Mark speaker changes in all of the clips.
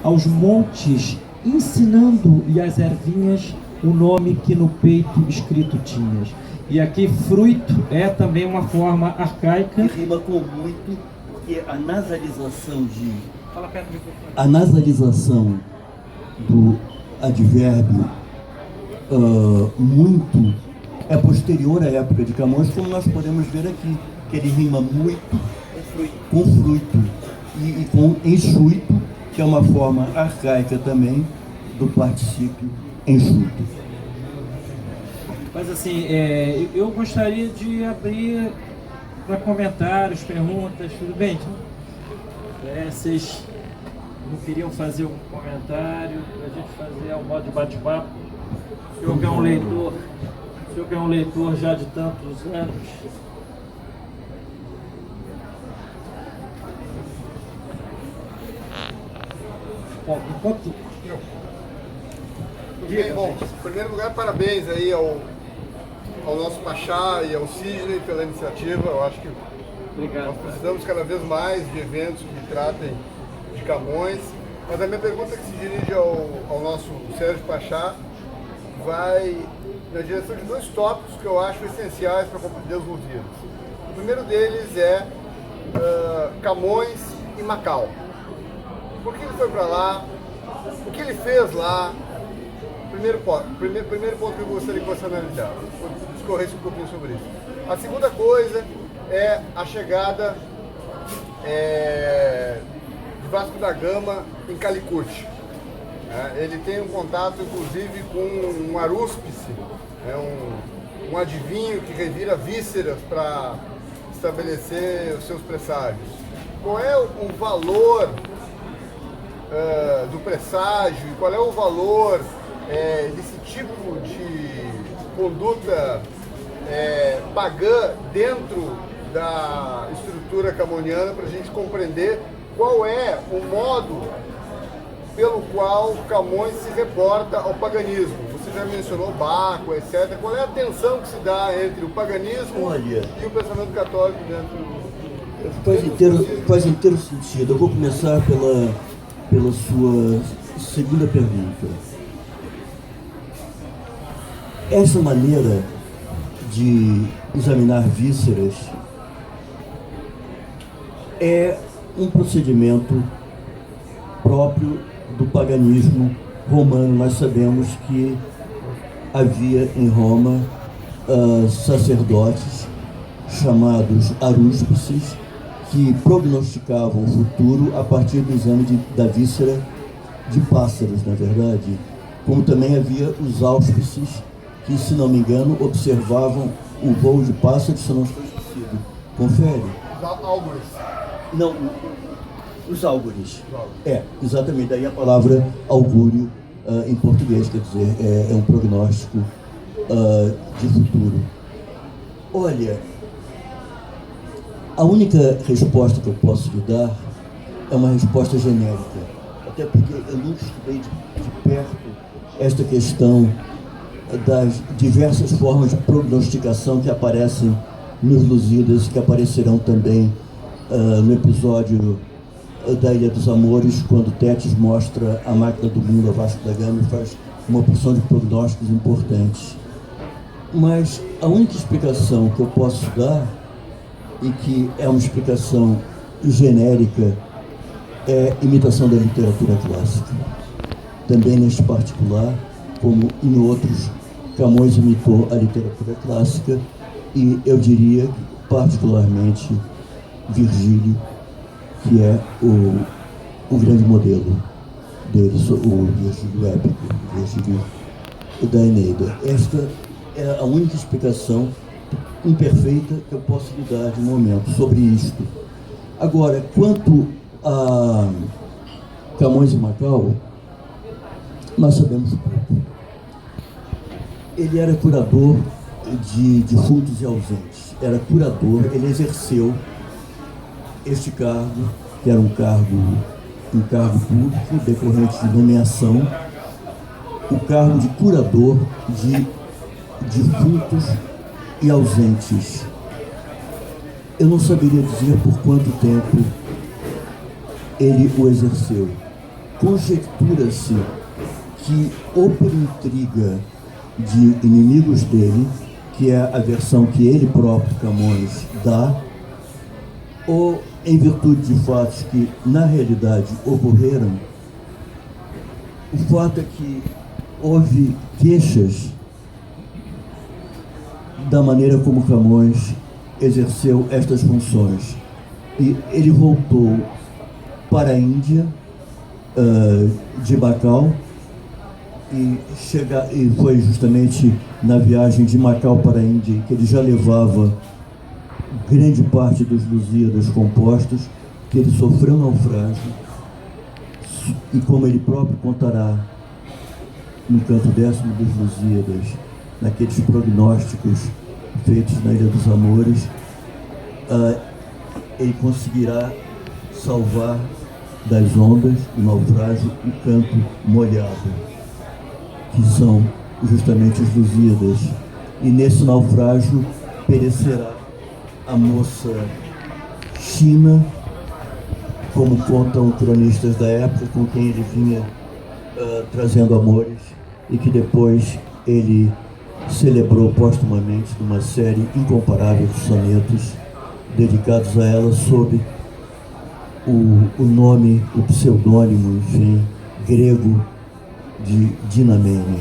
Speaker 1: aos montes, ensinando-lhe as ervinhas o nome que no peito escrito tinhas. E aqui fruito é também uma forma arcaica.
Speaker 2: E rima com muito, porque a nasalização de...
Speaker 1: Fala perto do microfone.
Speaker 2: A nasalização do advérbio muito é posterior à época de Camões, como nós podemos ver aqui, que ele rima muito com fruito e com enxuto, que é uma forma arcaica também do particípio enxuto.
Speaker 1: Mas assim, eu gostaria de abrir para comentários, perguntas, tudo bem? Vocês não queriam fazer um comentário para a gente fazer ao modo de bate-papo? O senhor que é um leitor já de tantos anos. Bom, enquanto...
Speaker 3: Bom, em primeiro lugar, parabéns aí ao nosso Pachá e ao Sidney pela iniciativa. Eu acho que
Speaker 1: Obrigado.
Speaker 3: Nós precisamos cada vez mais de eventos que tratem de Camões. Mas a minha pergunta que se dirige ao nosso Sérgio Pachá vai na direção de dois tópicos que eu acho essenciais para compreender os Lusíadas. O primeiro deles é Camões e Macau. Por que ele foi para lá? O que ele fez lá? Primeiro ponto que eu gostaria que você analisasse, discorresse um pouquinho sobre isso. A segunda coisa é a chegada de Vasco da Gama em Calicut. Ele tem um contato, inclusive, com um arúspice, um adivinho que revira vísceras para estabelecer os seus presságios. Qual é o valor do presságio e qual é o valor desse tipo de conduta pagã dentro da estrutura camoniana, para a gente compreender qual é o modo pelo qual Camões se reporta ao paganismo. Você já mencionou Baco, etc. Qual é a tensão que se dá entre o paganismo e o pensamento católico dentro...
Speaker 2: Faz inteiro sentido. Eu vou começar pela sua segunda pergunta. Essa maneira de examinar vísceras é um procedimento próprio do paganismo romano. Nós sabemos que havia em Roma sacerdotes chamados arúspices que prognosticavam o futuro a partir do exame da víscera de pássaros, na verdade. Como também havia os áuspices, que, se não me engano, observavam o voo de pássaros, se eu não estou esquecido. Confere?
Speaker 3: Os álgures.
Speaker 2: Não, os álgures. Exatamente. Daí a palavra augúrio em português, quer dizer, é um prognóstico de futuro. Olha, a única resposta que eu posso lhe dar é uma resposta genérica. Até porque eu nunca estudei de perto esta questão das diversas formas de prognosticação que aparecem nos Lusíadas, que aparecerão também no episódio da Ilha dos Amores, quando Tétis mostra a máquina do mundo a Vasco da Gama e faz uma porção de prognósticos importantes. Mas a única explicação que eu posso dar, e que é uma explicação genérica, é imitação da literatura clássica. Também neste particular, como em outros, Camões imitou a literatura clássica e eu diria particularmente Virgílio, que é o grande modelo dele, o Virgílio épico, o Virgílio da Eneida. Esta é a única explicação imperfeita que eu posso lhe dar de momento sobre isto. Agora, quanto a Camões e Macau, nós sabemos pouco. Ele era curador de defuntos e ausentes. Era curador, ele exerceu este cargo, que era um cargo público, decorrente de nomeação, o cargo de curador de defuntos e ausentes. Eu não saberia dizer por quanto tempo ele o exerceu. conjectura-se que, ou por intriga de inimigos dele, que é a versão que ele próprio, Camões, dá, ou em virtude de fatos que, na realidade, ocorreram, o fato é que houve queixas da maneira como Camões exerceu estas funções. E ele voltou para a Índia, de Macau, e foi justamente na viagem de Macau para a Índia que ele já levava grande parte dos Lusíadas compostos, que ele sofreu naufrágio, e como ele próprio contará no canto 10º dos Lusíadas, naqueles prognósticos feitos na Ilha dos Amores, ele conseguirá salvar das ondas do naufrágio o canto molhado, que são justamente os Lusíadas. E nesse naufrágio perecerá a moça China, como contam cronistas da época, com quem ele vinha trazendo amores, e que depois ele celebrou postumamente numa série incomparável de sonetos dedicados a ela, sob o nome, o pseudônimo, enfim, grego de Dinamene,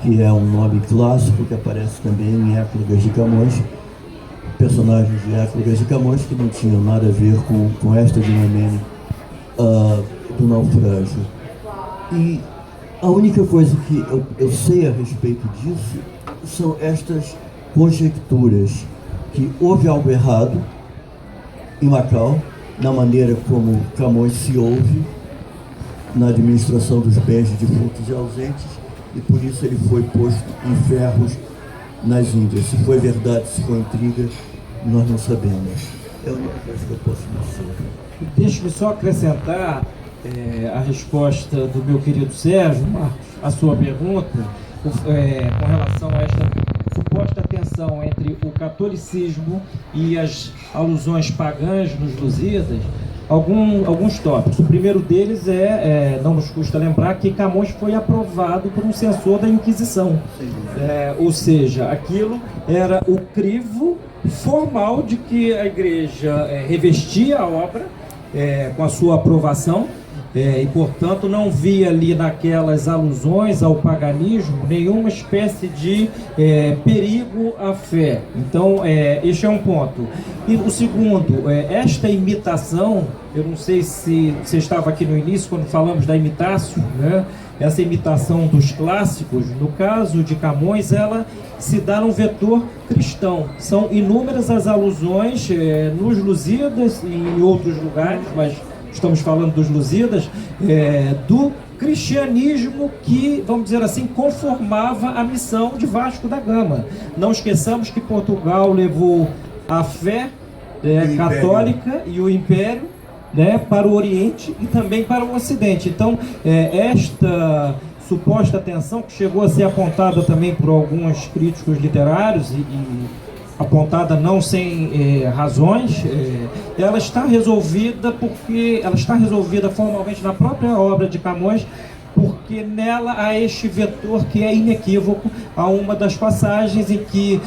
Speaker 2: que é um nome clássico que aparece também em Éclogas de Camões, personagens de Éclogas de Camões que não tinham nada a ver com esta Dinamene do naufrágio. E a única coisa que eu sei a respeito disso são estas conjecturas, que houve algo errado em Macau, na maneira como Camões se ouve na administração dos bens de defuntos e ausentes, e por isso ele foi posto em ferros nas Índias. Se foi verdade, se foi intriga, nós não sabemos. É a única coisa que eu posso dizer.
Speaker 1: Deixe-me só acrescentar a resposta do meu querido Sérgio, Marcos, a sua pergunta, com relação a esta suposta tensão entre o catolicismo e as alusões pagãs nos Lusíadas. Alguns tópicos. O primeiro deles não nos custa lembrar que Camões foi aprovado por um censor da Inquisição. Ou seja, aquilo era o crivo formal de que a igreja revestia a obra com a sua aprovação, e portanto não via ali naquelas alusões ao paganismo nenhuma espécie de perigo à fé. Então este é um ponto. E o segundo, esta imitação, eu não sei se você estava aqui no início quando falamos da imitácio, né? Essa imitação dos clássicos, no caso de Camões, ela se dá num vetor cristão. São inúmeras as alusões nos Lusíadas e em outros lugares, mas estamos falando dos Lusíadas, do cristianismo que, vamos dizer assim, conformava a missão de Vasco da Gama. Não esqueçamos que Portugal levou a fé católica e o império, para o Oriente e também para o Ocidente. Então, esta suposta tensão, que chegou a ser apontada também por alguns críticos literários e apontada não sem razões, ela está resolvida formalmente na própria obra de Camões, porque nela há este vetor que é inequívoco. Há uma das passagens em que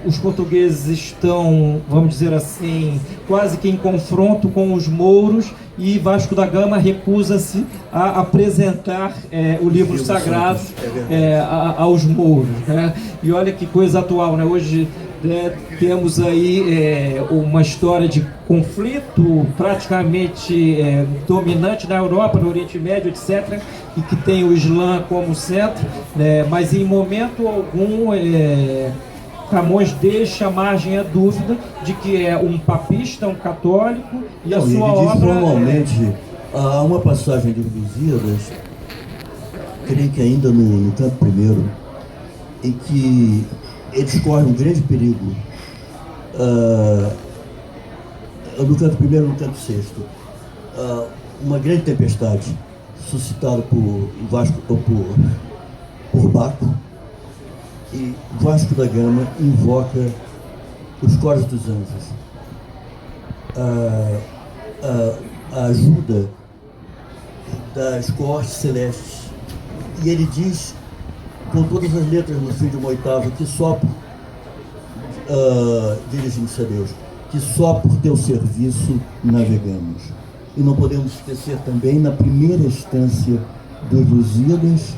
Speaker 1: os portugueses estão, vamos dizer assim, quase que em confronto com os mouros, e Vasco da Gama recusa-se a apresentar o livro sagrado aos mouros, né? E olha que coisa atual, né? Hoje temos aí uma história de conflito praticamente dominante na Europa, no Oriente Médio, etc., e que tem o Islã como centro, mas em momento algum Camões deixa margem à dúvida de que é um papista, um católico, e a sua
Speaker 2: ele
Speaker 1: obra...
Speaker 2: diz normalmente, há uma passagem dos Lusíadas, creio que ainda no canto primeiro, em que eles correm um grande perigo, no canto primeiro e no canto sexto, uma grande tempestade suscitada por Baco, e Vasco da Gama invoca os coros dos anjos, a ajuda das cohortes celestes. E ele diz, com todas as letras no fim de uma oitava, que só, dirigindo-se a Deus, que só por teu serviço navegamos. E não podemos esquecer também, na primeira instância dos Lusíadas,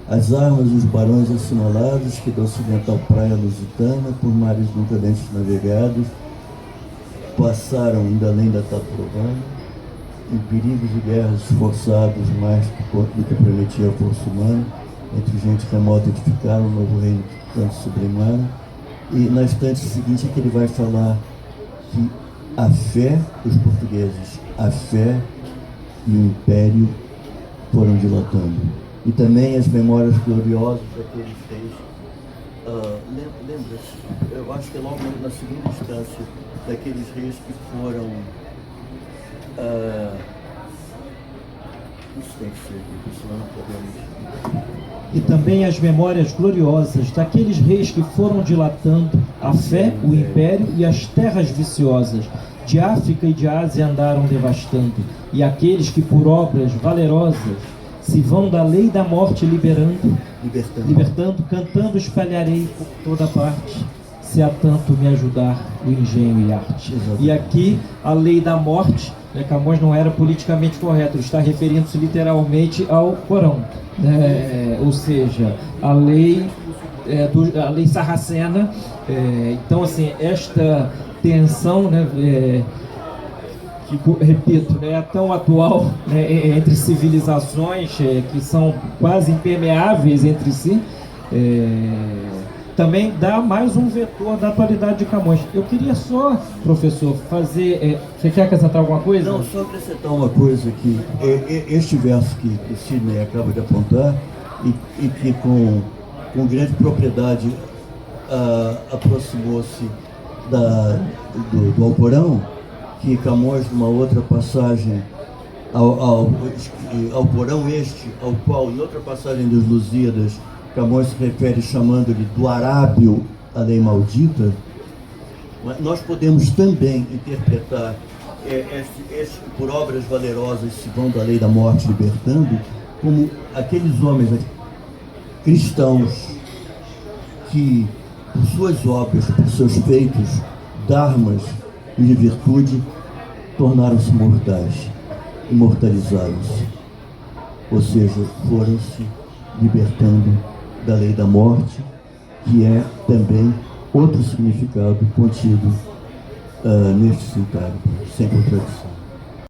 Speaker 2: as armas e os barões assinalados que da ocidental praia lusitana, por mares nunca antes navegados, passaram ainda além da Taprobana, em perigos e guerras esforçados mais do que prometia a força humana, entre gente remota edificaram um novo reino que tanto sublimaram. E na estante seguinte é que ele vai falar que a fé dos portugueses, a fé e o império foram dilatando. E também as memórias gloriosas daqueles reis. Lembra-se, eu acho que é logo na segunda instância, daqueles reis que foram... isso tem que ser, senão não podemos...
Speaker 1: E também as memórias gloriosas daqueles reis que foram dilatando a fé, o império e as terras viciosas. De África e de Ásia andaram devastando, e aqueles que por obras valerosas se vão da lei da morte libertando, cantando espalharei por toda parte, se há tanto me ajudar o engenho e arte.
Speaker 2: Exatamente.
Speaker 1: E aqui a lei da morte, Camões não era politicamente correto, ele está referindo-se literalmente ao Corão, ou seja, a lei sarracena. Então, assim, esta tensão, que, repito, é tão atual, entre civilizações que são quase impermeáveis entre si, também dá mais um vetor da atualidade de Camões. Eu queria só, professor, fazer... você quer acrescentar alguma coisa?
Speaker 2: Não, só acrescentar uma coisa aqui. Este verso que o Sidney acaba de apontar e que com grande propriedade aproximou-se do Alcorão, que Camões, numa outra passagem, Alcorão ao qual, em outra passagem dos Lusíadas, Camões se refere chamando-lhe do Arábio a lei maldita. Nós podemos também interpretar por obras valerosas se vão da lei da morte libertando, como aqueles homens cristãos que, por suas obras, por seus feitos, dharmas e de virtude, tornaram-se mortais, imortalizaram-se. Ou seja, foram-se libertando da lei da morte, que é também outro significado contido neste sintágio, sem contradição.